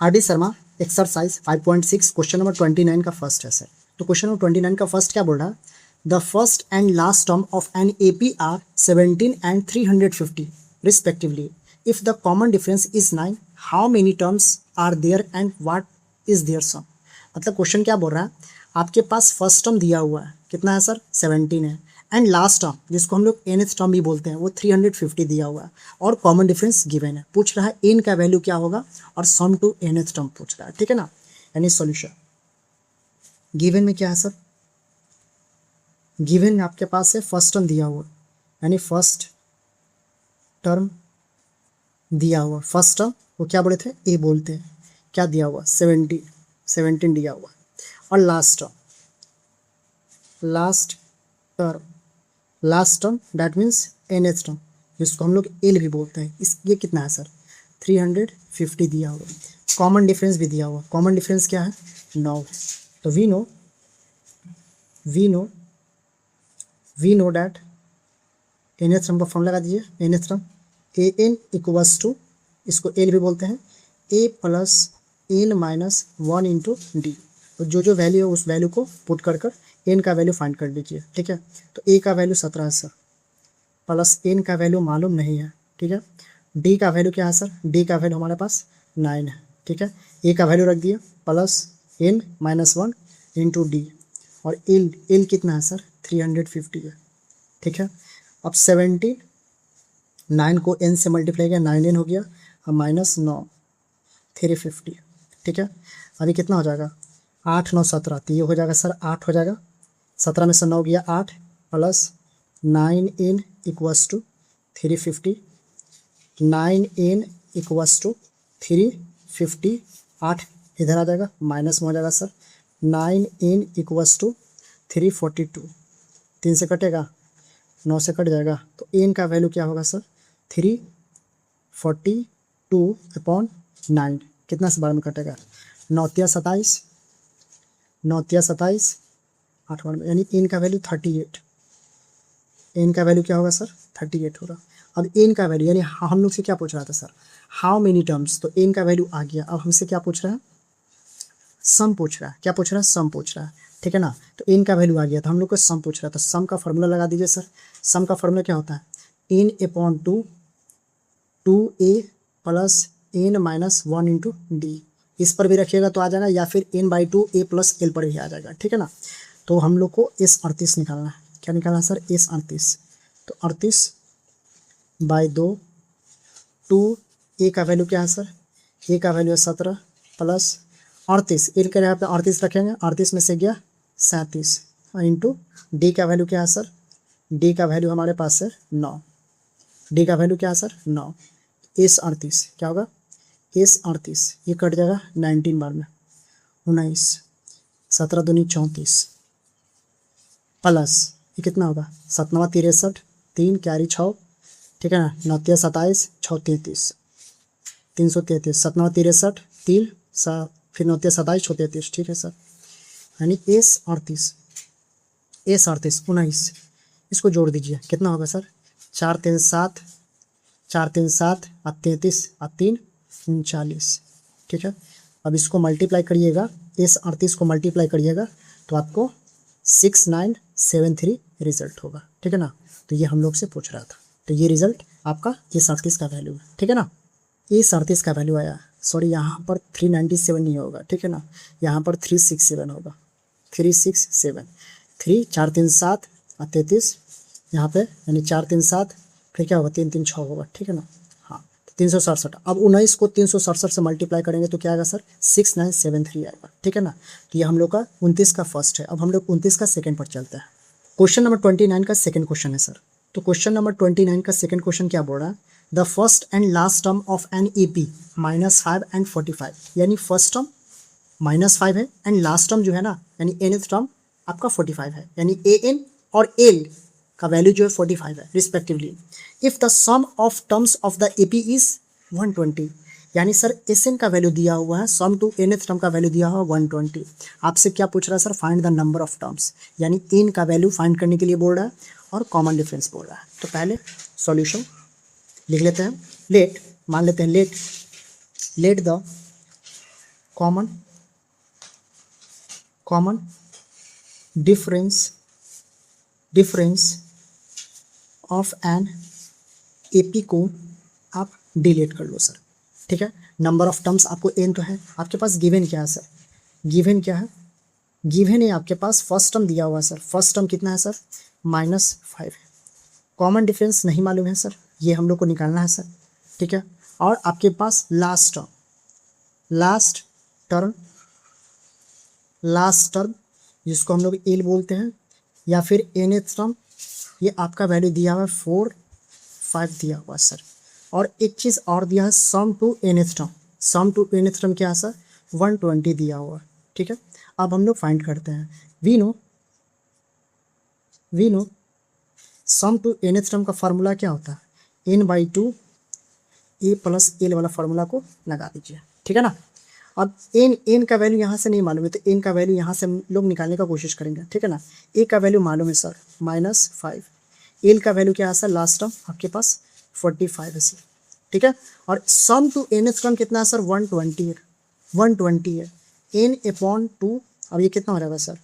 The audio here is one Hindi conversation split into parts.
R D Sharma exercise 5.6 question number 29 का फर्स्ट है सर। तो क्वेश्चन नंबर 29 का फर्स्ट क्या बोल रहा है, the first and last term of an A P are 17 and 350 respectively, if the common difference is 9, how many terms are there and what is their sum. मतलब क्वेश्चन क्या बोल रहा है, आपके पास फर्स्ट टर्म दिया हुआ है, कितना है सर 17 है, एंड लास्ट टर्म जिसको हम लोग nth टर्म भी बोलते हैं वो 350 दिया हुआ है, और कॉमन डिफरेंस गिवन है। पूछ रहा है n का वैल्यू क्या होगा और सम टू nth टर्म पूछ रहा है, ठीक है ना। यानी सॉल्यूशन गिवन में क्या है सर, गिवन में आपके पास है फर्स्ट टर्म दिया हुआ, यानी फर्स्ट टर्म दिया हुआ, फर्स्ट टर्म वो क्या बोले थे ए बोलते हैं, क्या दिया हुआ 17 दिया हुआ, और last term that means nth term जिसको हम लोग एल भी बोलते हैं, इस ये कितना है सर 350 दिया हुआ। कॉमन डिफरेंस भी दिया हुआ, कॉमन डिफरेंस क्या है 9। तो we know that nth term का फॉर्मूला लगा दीजिए, nth term a n equals to, इसको एल भी बोलते हैं, a plus n minus 1 into d. तो जो वैल्यू है उस वैल्यू को पुट कर एन का वैल्यू फाइंड कर लीजिए, ठीक है। तो ए का वैल्यू 17 है सर, प्लस एन का वैल्यू मालूम नहीं है, ठीक है। डी का वैल्यू क्या है सर, डी का वैल्यू हमारे पास 9 है, ठीक है। ए का वैल्यू रख दिया plus n minus 1 into d, और एल कितना है सर 350 है, ठीक है। अब 9 को n से मल्टीप्लाई किया 9n हो गया, अब माइनस 9 350, ठीक है। अभी कितना हो जाएगा 8 9 17, तो ये हो जाएगा सर 8 हो जाएगा, 17 में से 9 गया 8, plus 9n equals to 350, 9n equals to 350, 8 इधर आ जाएगा, माइनस में हो जाएगा सर 9n इक्वल्स टू 342, 3 से कटेगा 9 से कट जाएगा, तो n का वैल्यू क्या होगा सर 342/9, कितना से बार में कटेगा 9 तिया 27, 9 तिया 27, 8 बार में, यानी n का वैल्यू 38, n का वैल्यू क्या होगा सर 38 होगा। अब n का वैल्यू यानी हम लोग से क्या पूछ रहा था सर हाउ मेनी टर्म्स, तो n का वैल्यू आ गया। अब हमसे क्या पूछ रहा है, सम पूछ रहा है, क्या पूछ रहा है सम पूछ रहा है, ठीक है ना। तो n का वैल्यू आ गया, तो हम लोग को सम पूछ रहा था, सम का फॉर्मूला लगा दीजिए सर। सम का फॉर्मूला क्या होता है n/2 2a plus n minus 1 into D, इस पर भी रखिएगा तो आ जाएगा, या फिर n/2 a प्लस एल पर भी आ जाएगा, ठीक है ना। तो हम लोग को S38 निकालना है, क्या निकालना है सर S38, तो 38/2, 2a का वैल्यू क्या है सर, a का वैल्यू है 17 प्लस 38, एल के यहाँ पे 38 रखेंगे, 38 में से गया 37 इंटू डी का वैल्यू क्या है सर, डी का वैल्यू हमारे पास है 9, डी का वैल्यू क्या है सर 9, S38 क्या होगा S38, ये कट जाएगा 19 बार में 19, 17 दूनी 34, प्लस ये कितना होगा 7 9 63, 3 कैरी 6, ठीक है ना, 9 तिया 27, 6 33, 333, 7 9 63, 3 फिर 9 तिया 27, 6 33, ठीक है सर। यानी S38 19, इसको जोड़ दीजिए कितना होगा सर 4 3 7, 4 3 7 और 33 और 3 39, ठीक है। अब इसको मल्टीप्लाई करिएगा, S38 को मल्टीप्लाई करिएगा तो आपको 6973 रिजल्ट होगा, ठीक है ना। तो ये हम लोग से पूछ रहा था, तो ये रिजल्ट आपका S38 का वैल्यू है, ठीक है ना। S38 का वैल्यू आया, सॉरी यहाँ पर 397 नहीं होगा, ठीक है ना, यहाँ पर 367 होगा, 367, 3 4 3 7 और 33 यहाँ पे, यानी 4 3 7, फिर क्या होगा 3 3 6 होगा, ठीक है ना। हाँ 367, अब 19 को 367 से मल्टीप्लाई करेंगे तो क्या आएगा सर 6973 आएगा, ठीक है ना। तो ये हम लोग का 29 का फर्स्ट है। अब हम लोग 29 का सेकंड पर चलते हैं। क्वेश्चन नंबर 29 का सेकंड क्वेश्चन है सर। तो क्वेश्चन नंबर 29 का सेकंड क्वेश्चन क्या बोल रहा है, the first and last term of an A P -5 and 45, यानी फर्स्ट टर्म -5 है एंड लास्ट टर्म जो है ना यानी nth टर्म आपका 45 है, यानी ए एन और एल का वैल्यू जो है 45 है respectively. If the sum of terms of the A P is 120, यानी सर एस एन का वैल्यू दिया हुआ है, सम टू nth टर्म का वैल्यू दिया हुआ है 120। आपसे क्या पूछ रहा है sir find the number of terms, यानी n का वैल्यू फाइंड करने के लिए बोल रहा है और कॉमन डिफरेंस बोल रहा है। तो पहले सॉल्यूशन लिख लेते हैं, लेट मान लेते हैं let the common difference of an AP को आप डिलीट कर लो सर, ठीक है। नंबर ऑफ टर्म्स आपको n तो है, आपके पास गिवन क्या है सर, गिवन क्या है, गिवन है आपके पास फर्स्ट टर्म दिया हुआ है सर, फर्स्ट टर्म कितना है सर -5 है। कॉमन डिफरेंस नहीं मालूम है सर, ये हम लोग को निकालना है सर, ठीक है। और आपके पास लास्ट टर्म जिसको हम लोग एल बोलते हैं, या फिर nth टर्म, ये आपका वैल्यू दिया हुआ है 4 5 दिया हुआ है सर। और एक चीज़ और दिया है सम टू nth टर्म क्या है सर 120 दिया हुआ है, ठीक है। अब हम लोग फाइंड करते हैं, we know sum to nth term का फार्मूला क्या होता है, n/2 a प्लस एल वाला फार्मूला को लगा दीजिए, ठीक है ना। अब n का वैल्यू यहाँ से नहीं मालूम है, तो n का वैल्यू यहाँ से हम लोग निकालने का कोशिश करेंगे, ठीक है ना। a का वैल्यू मालूम है सर -5, एल का वैल्यू क्या है सर लास्ट टर्म आपके पास 45 है सर, ठीक है। और सम टू nth टर्म कितना है सर 120 है, n/2, अब ये कितना हो जाएगा सर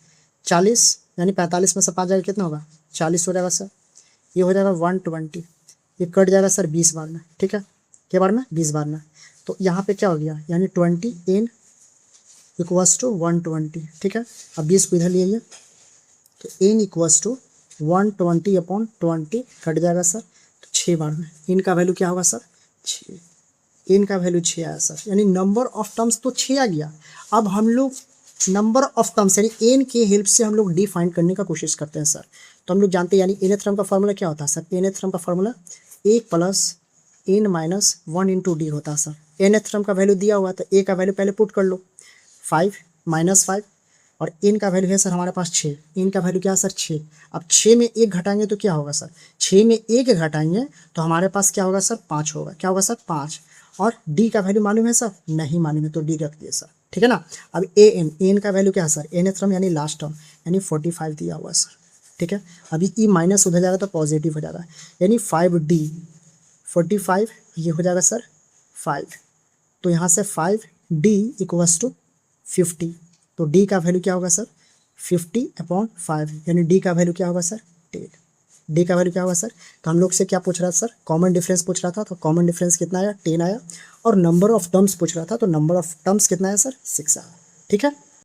40, यानी 45 में से 5 जाएगा कितना होगा 40 हो जाएगा सर, ये हो जाएगा 120, ये कट जाएगा सर 20 बार में, ठीक है, क्या बार में 20 बार में। तो यहाँ पे क्या हो गया, यानी 20 n = 120, ठीक है। अब 20 को इधर ले आइए, तो n = 120/20 कट जाएगा सर, तो 6 बार में। n का वैल्यू क्या होगा सर 6, n का वैल्यू 6 आया सर, यानी नंबर ऑफ टर्म्स तो 6 आ गया। अब हम लोग नंबर ऑफ टर्म्स यानी n के हेल्प से हम लोग डिफाइन करने का कोशिश करते हैं सर। तो हम लोग जानते हैं यानी nth टर्म का फार्मूला क्या होता है सर, nth टर्म का फार्मूला a + n - 1 × d होता है सर। nth टर्म का वैल्यू दिया हुआ है, तो a का वैल्यू पहले पुट कर लो 5 -5, और n का वैल्यू है सर हमारे पास 6, n का वैल्यू क्या है सर 6। अब 6 में 1 घटाएंगे तो क्या होगा सर, 6 में 1 घटाएंगे तो हमारे पास क्या होगा सर 5 होगा, क्या होगा सर 5। और d का वैल्यू मालूम है सर, नहीं मालूम है, तो d रख दिए सर, ठीक है ना। अब an का वैल्यू क्या है सर, nth टर्म यानी लास्ट टर्म यानी 45 दिया हुआ है सर, ठीक है। अभी ई माइनस उधर जाएगा तो पॉजिटिव हो जाएगा, यानी 5d 45, ये हो जाएगा सर 5, तो यहाँ से 5d = 50, तो d का वैल्यू क्या होगा सर 50/5, यानी d का वैल्यू क्या होगा सर 10, d का वैल्यू क्या होगा सर। तो हम लोग से क्या पूछ रहा था सर, कॉमन डिफरेंस पूछ रहा था, तो कॉमन डिफरेंस कितना आया 10 आया, और नंबर ऑफ टर्म्स पूछ रहा था, तो नंबर ऑफ टर्म्स कितना आया सर 6 आया, ठीक है।